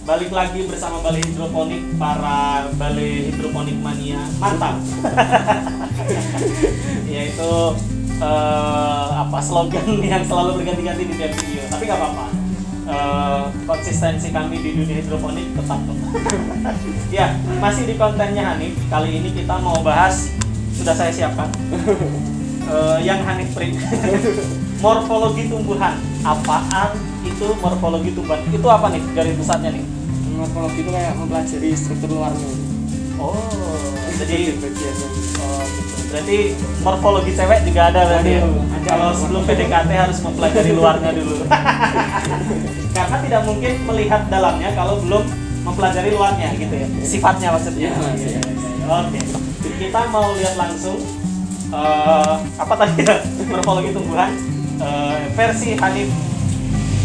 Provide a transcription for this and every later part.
balik lagi bersama Balai Hidroponik, para Balai Hidroponik mania mantap. Yaitu slogan yang selalu berganti-ganti di tiap video. Tapi nggak apa-apa. Konsistensi kami di dunia hidroponik tetap. Ya, masih di kontennya Hanif. Kali ini kita mau bahas, sudah saya siapkan, yang Hanif print. Morfologi tumbuhan. Apaan itu morfologi tumbuhan? Itu apa nih garis besarnya nih? Morfologi itu kayak mempelajari struktur luarnya. Oh, jadi bagiannya. Oh, gitu. Berarti morfologi cewek juga ada berarti ya? Kalau sebelum PDKT harus mempelajari luarnya dulu. Karena tidak mungkin melihat dalamnya kalau belum mempelajari luarnya gitu ya. Sifatnya maksudnya. Ya, Oke. Kita mau lihat langsung apa tadi ya? Morfologi tumbuhan versi Hanif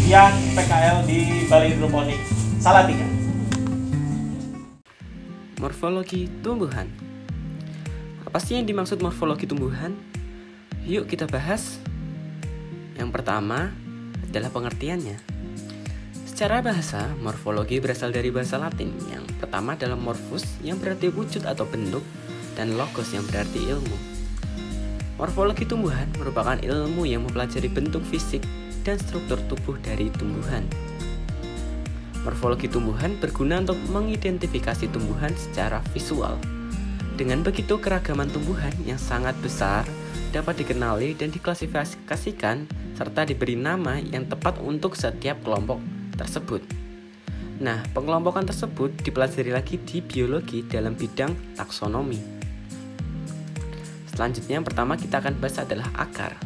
yang PKL di Balai Hidroponik Salatiga. Morfologi tumbuhan. Apa sih yang dimaksud morfologi tumbuhan? Yuk kita bahas. Yang pertama adalah pengertiannya. Secara bahasa, morfologi berasal dari bahasa Latin. Yang pertama adalah morphus yang berarti wujud atau bentuk, dan logos yang berarti ilmu. Morfologi tumbuhan merupakan ilmu yang mempelajari bentuk fisik dan struktur tubuh dari tumbuhan. Morfologi tumbuhan berguna untuk mengidentifikasi tumbuhan secara visual. Dengan begitu, keragaman tumbuhan yang sangat besar dapat dikenali dan diklasifikasikan serta diberi nama yang tepat untuk setiap kelompok tersebut. Nah, pengelompokan tersebut dipelajari lagi di biologi dalam bidang taksonomi. Selanjutnya, yang pertama kita akan bahas adalah akar.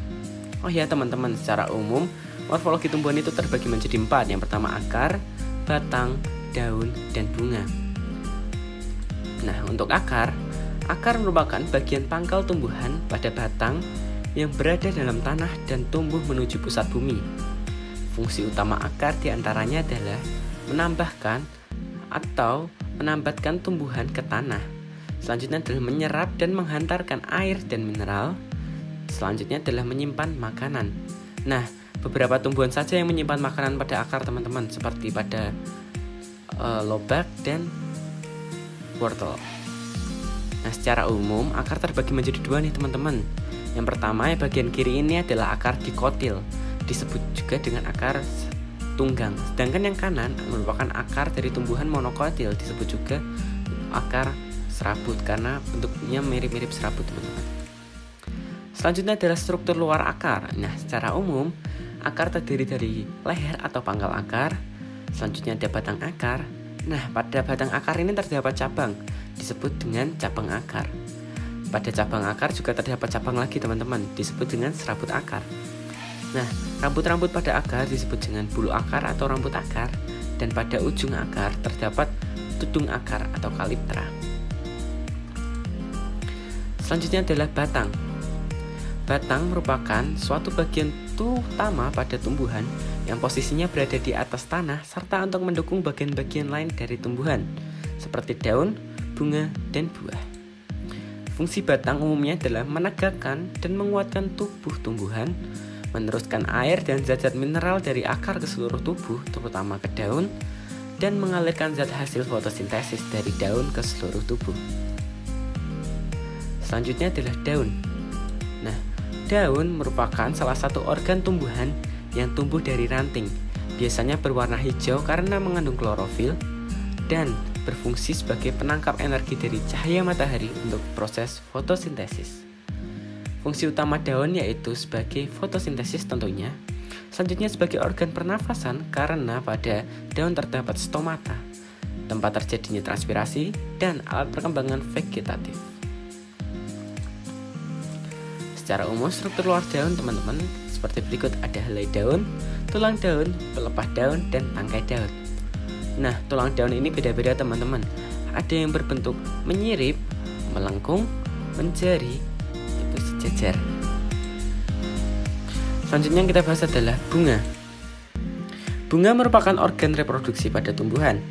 Oh ya teman-teman, secara umum morfologi tumbuhan itu terbagi menjadi 4. Yang pertama akar, batang, daun, dan bunga. Nah, untuk akar merupakan bagian pangkal tumbuhan pada batang yang berada dalam tanah dan tumbuh menuju pusat bumi. Fungsi utama akar diantaranya adalah menambahkan atau menambatkan tumbuhan ke tanah. Selanjutnya adalah menyerap dan menghantarkan air dan mineral. Selanjutnya adalah menyimpan makanan. Nah, beberapa tumbuhan saja yang menyimpan makanan pada akar teman-teman, seperti pada lobak dan wortel. Nah, secara umum akar terbagi menjadi 2 nih teman-teman. Yang pertama, yang bagian kiri ini adalah akar dikotil, disebut juga dengan akar tunggang. Sedangkan yang kanan merupakan akar dari tumbuhan monokotil, disebut juga akar serabut karena bentuknya mirip-mirip serabut teman-teman. Selanjutnya adalah struktur luar akar. Nah, secara umum akar terdiri dari leher atau pangkal akar. Selanjutnya ada batang akar. Nah, pada batang akar ini terdapat cabang, disebut dengan cabang akar. Pada cabang akar juga terdapat cabang lagi teman-teman, disebut dengan serabut akar. Nah, rambut-rambut pada akar disebut dengan bulu akar atau rambut akar. Dan pada ujung akar terdapat tudung akar atau kaliptra. Selanjutnya adalah batang. Batang merupakan suatu bagian utama pada tumbuhan yang posisinya berada di atas tanah serta untuk mendukung bagian-bagian lain dari tumbuhan seperti daun, bunga, dan buah. Fungsi batang umumnya adalah menegakkan dan menguatkan tubuh tumbuhan, meneruskan air dan zat-zat mineral dari akar ke seluruh tubuh, terutama ke daun, dan mengalirkan zat hasil fotosintesis dari daun ke seluruh tubuh. Selanjutnya adalah daun. Nah, daun merupakan salah satu organ tumbuhan yang tumbuh dari ranting. Biasanya berwarna hijau karena mengandung klorofil dan berfungsi sebagai penangkap energi dari cahaya matahari untuk proses fotosintesis. Fungsi utama daun yaitu sebagai fotosintesis tentunya. Selanjutnya sebagai organ pernafasan karena pada daun terdapat stomata, tempat terjadinya transpirasi, dan alat perkembangan vegetatif. Secara umum struktur luar daun teman-teman seperti berikut: ada helai daun, tulang daun, pelepah daun, dan tangkai daun. Nah, tulang daun ini beda-beda teman-teman. Ada yang berbentuk menyirip, melengkung, menjari, itu sejajar. Selanjutnya yang kita bahas adalah bunga. Bunga merupakan organ reproduksi pada tumbuhan.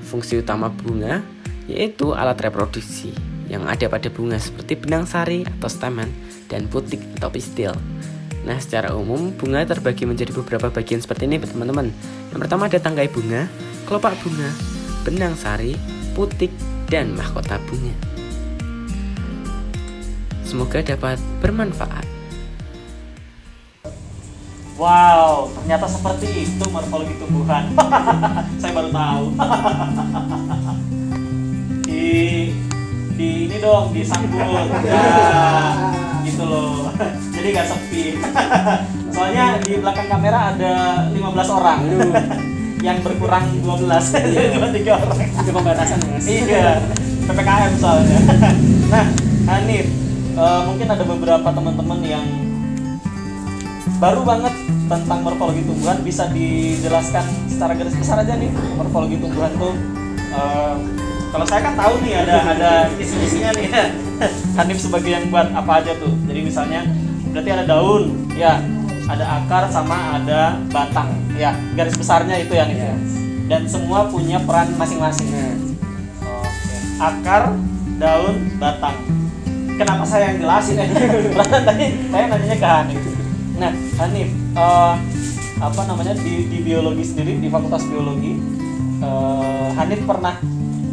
Fungsi utama bunga yaitu alat reproduksi yang ada pada bunga seperti benang sari atau stamen dan putik atau pistil. Nah, secara umum bunga terbagi menjadi beberapa bagian seperti ini teman-teman. Yang pertama ada tangkai bunga, kelopak bunga, benang sari, putik, dan mahkota bunga. Semoga dapat bermanfaat. Wow, ternyata seperti itu morfologi tumbuhan. Saya baru tahu. di ini dong, disambut. Ya, gitu loh. Jadi gak sepi. Soalnya di belakang kamera ada 15 orang. Yang berkurang 12. Jadi cuma 3 orang. Itu pembatasan ya, Mas. Iya. PPKM soalnya. Nah, Hanif, mungkin ada beberapa teman-teman yang baru banget tentang morfologi tumbuhan, bisa dijelaskan secara garis besar aja nih morfologi tumbuhan tuh. Kalau saya kan tahu nih ada isi-isinya nih. Hanif sebagai yang buat apa aja tuh. Jadi misalnya berarti ada daun, ya, ada akar sama ada batang, ya. Garis besarnya itu ya nih. Dan semua punya peran masing-masing. Oke. Akar, daun, batang. Kenapa saya yang jelasin ya? Karena tadi saya nanyanya ke Hanif. Nah, Hanif, apa namanya di biologi sendiri, di Fakultas Biologi, Hanif pernah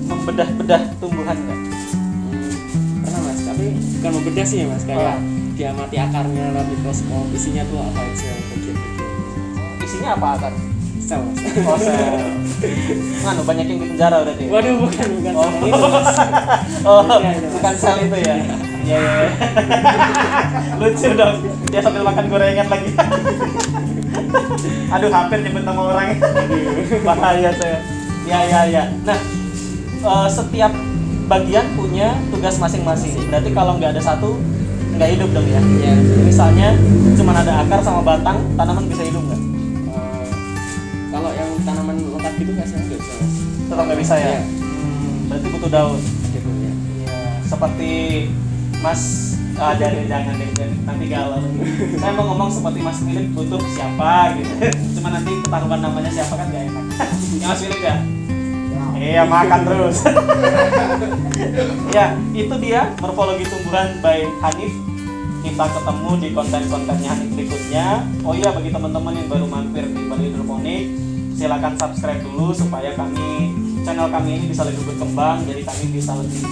membedah-bedah tumbuhan nggak? Pernah, Mas, tapi bukan membedah sih ya, Mas, kayak diamati akarnya lewat mikroskop, isinya tuh apa aja, bagian-bagian. Isinya apa akar? Sel, Mas. Oh, sel. Nganu, banyak yang di penjara berarti. Waduh, bukan Oh. sel itu, Mas. Oh, Iya, itu, Mas. bukan sel itu ya. Iya, iya. Lucu dong. Dia sambil makan gorengan lagi. Aduh, hampir nyebut nama orang. Bahaya saya. Ya. Nah, setiap bagian punya tugas masing-masing. Berarti kalau nggak ada satu, nggak hidup dong ya. Iya. Misalnya cuma ada akar sama batang, tanaman bisa hidup nggak? Kalau yang tanaman lengkap gitu nggak bisa, Mas. Tetap nggak bisa ya. Iya. Berarti butuh daun. Gitu ya. Iya. Seperti Mas, jangan deh, nanti galau. Saya mau ngomong seperti Mas Philip butuh siapa gitu. Cuma nanti ketahuan namanya siapa kan gak enak. Ya Mas Philip ya? Iya, makan terus. Ya, itu dia morfologi tumbuhan by Hanif. Kita ketemu di konten-kontennya Hanif berikutnya. Oh iya, bagi teman-teman yang baru mampir di Bali Hidroponik, silakan subscribe dulu supaya channel kami ini bisa lebih berkembang, jadi kami bisa lebih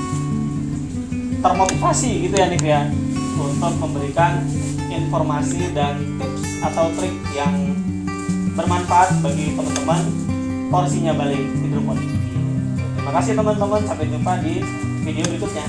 termotivasi gitu ya Nif ya, untuk memberikan informasi dan tips atau trik yang bermanfaat bagi teman-teman porsinya Bali Hidroponik. Terima kasih teman-teman, sampai jumpa di video berikutnya.